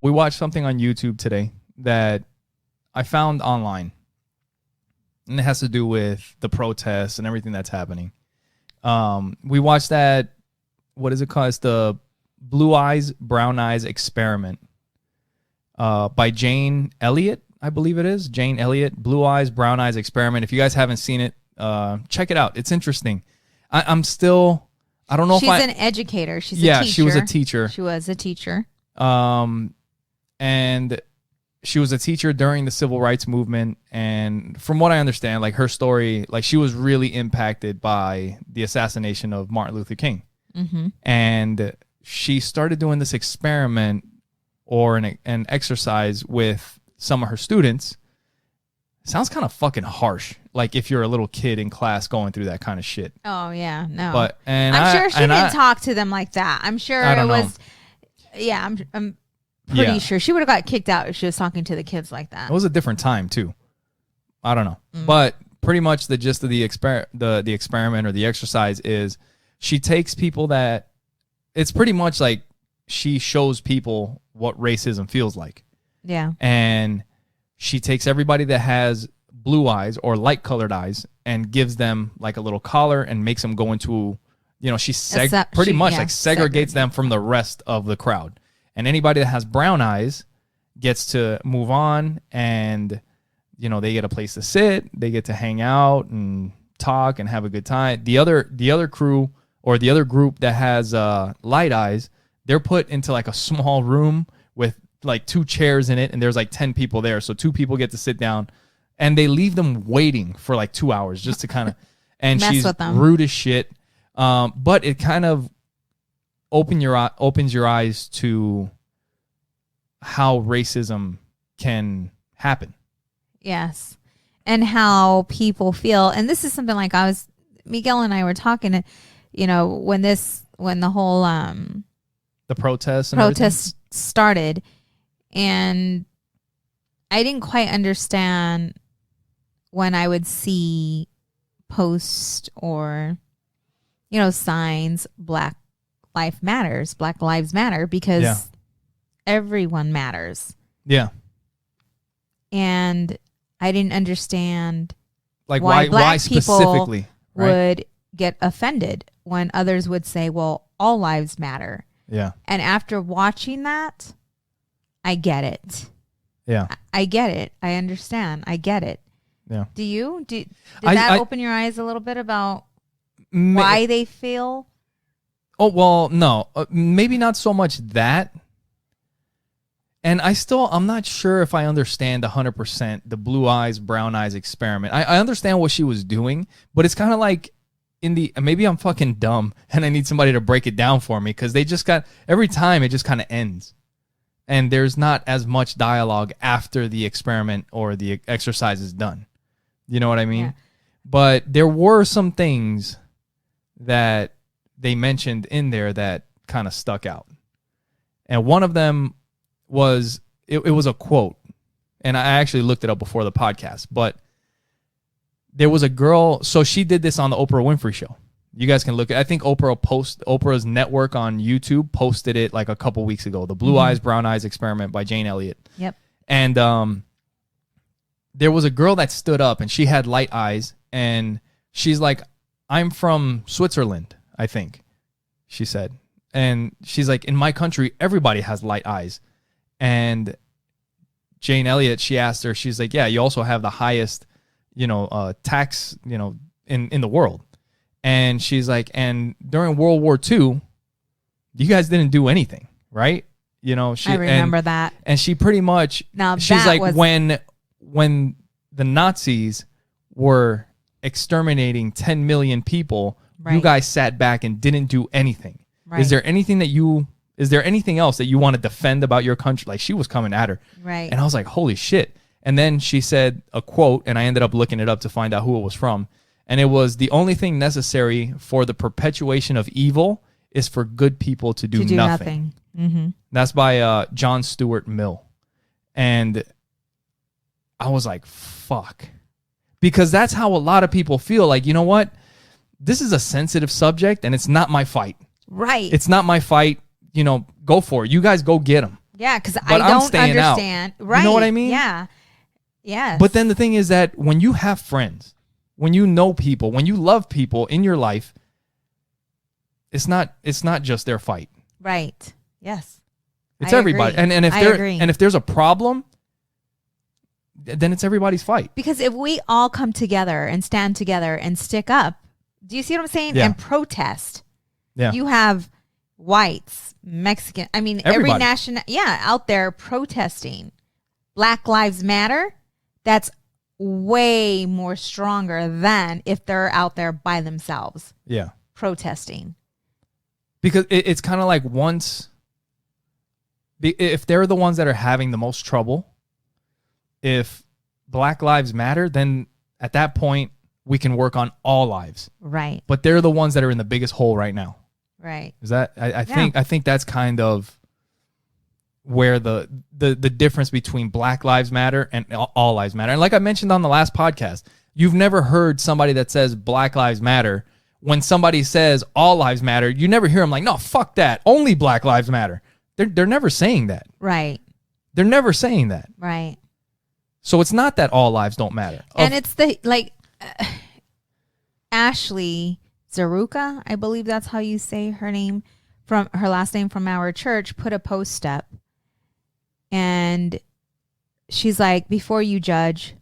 we watched something on YouTube today that I found online, and it has to do with the protests and everything that's happening. We watched that. What is it called? It's the Blue Eyes, Brown Eyes Experiment by Jane Elliott, I believe it is. Jane Elliott, Blue Eyes, Brown Eyes Experiment. If you guys haven't seen it, check it out. It's interesting. I don't know She's if an educator. She's a teacher. Yeah, she was a teacher. She was a teacher. And she was a teacher during the civil rights movement. And from what I understand, like her story, like she was really impacted by the assassination of Martin Luther King. Mm-hmm. And she started doing this experiment or an exercise with some of her students. Sounds kind of fucking harsh. Like if you're a little kid in class going through that kind of shit. Oh yeah, no. But I'm sure she didn't talk to them like that. I'm sure it was. Yeah, I'm pretty sure she would have got kicked out if she was talking to the kids like that. It was a different time too. I don't know, but pretty much the gist of the experiment or the exercise is she takes people that it's pretty much like she shows people what racism feels like. Yeah, and she takes everybody that has blue eyes or light colored eyes and gives them like a little collar and makes them go into, she segregates them from the rest of the crowd. And anybody that has brown eyes gets to move on and, they get a place to sit, they get to hang out and talk and have a good time. The other crew or the other group that has light eyes, they're put into like a small room with like 2 chairs in it, and there's like 10 people there. So 2 people get to sit down, and they leave them waiting for like 2 hours just to kind of, and she's rude as shit. But it kind of opens your eyes to how racism can happen. Yes. And how people feel. And this is something like Miguel and I were talking, when the whole, the protests started, and I didn't quite understand when I would see posts or, signs, Black Lives Matter, because everyone matters. Yeah. And I didn't understand like why specifically would get offended when others would say, well, all lives matter. Yeah. And after watching that, I get it. Yeah. I get it. I understand. I get it. Yeah. Do you? Did that open your eyes a little bit about why they feel? Oh, well, no. Maybe not so much that. And I'm not sure if I understand 100% the blue eyes, brown eyes experiment. I understand what she was doing, but it's kind of like maybe I'm fucking dumb and I need somebody to break it down for me, because every time it just kind of ends. And there's not as much dialogue after the experiment or the exercise is done. You know what I mean? Yeah. But there were some things that they mentioned in there that kind of stuck out. And one of them was, it was a quote. And I actually looked it up before the podcast. But there was a girl, so she did this on the Oprah Winfrey Show. You guys can look at, I think Oprah's network on YouTube posted it like a couple weeks ago. The Blue Eyes, Brown Eyes Experiment by Jane Elliott. Yep. And there was a girl that stood up and she had light eyes, and she's like, I'm from Switzerland, I think, she said. And she's like, in my country, everybody has light eyes. And Jane Elliott, she asked her, she's like, yeah, you also have the highest, tax, in the world. And she's like, and during World War II, you guys didn't do anything, right? I remember that. And she pretty much, she's like, when the Nazis were exterminating 10 million people, you guys sat back and didn't do anything. Right. Is there anything else that you want to defend about your country? Like, she was coming at her. Right. And I was like, holy shit. And then she said a quote, and I ended up looking it up to find out who it was from. And it was, the only thing necessary for the perpetuation of evil is for good people to do nothing. Mm-hmm. That's by John Stuart Mill. And I was like, fuck. Because that's how a lot of people feel. Like, you know what? This is a sensitive subject, and it's not my fight. Right. It's not my fight. Go for it. You guys go get them. Yeah, because I don't understand. Out. Right. You know what I mean? Yeah. Yeah. But then the thing is that when you have friends, when you know people, when you love people in your life, it's not just their fight. Right. Yes. It's everybody. Agree. And if there's a problem, then it's everybody's fight. Because if we all come together and stand together and stick up, do you see what I'm saying? Yeah. And protest. Yeah. You have whites, Mexican, I mean, Everybody. every out there protesting. Black Lives Matter. That's way more stronger than if they're out there by themselves. Yeah. Protesting. Because it's kind of like if they're the ones that are having the most trouble, if Black Lives Matter, then at that point we can work on all lives. Right. But they're the ones that are in the biggest hole right now. Right. Is that I think that's kind of where the difference between Black Lives Matter and all lives matter. And like I mentioned on the last podcast, you've never heard somebody that says Black Lives Matter. When somebody says all lives matter, you never hear them like, no, fuck that. Only Black Lives Matter. They're never saying that. Right. They're never saying that. Right. So it's not that all lives don't matter. And it's Ashley Zaruka, I believe that's how you say her name, from her last name from our church, put a post up. And she's like, before you judge,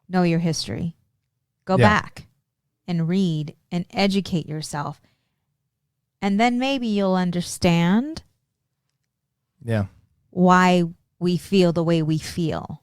know your history. Go back and read and educate yourself. And then maybe you'll understand why we feel the way we feel.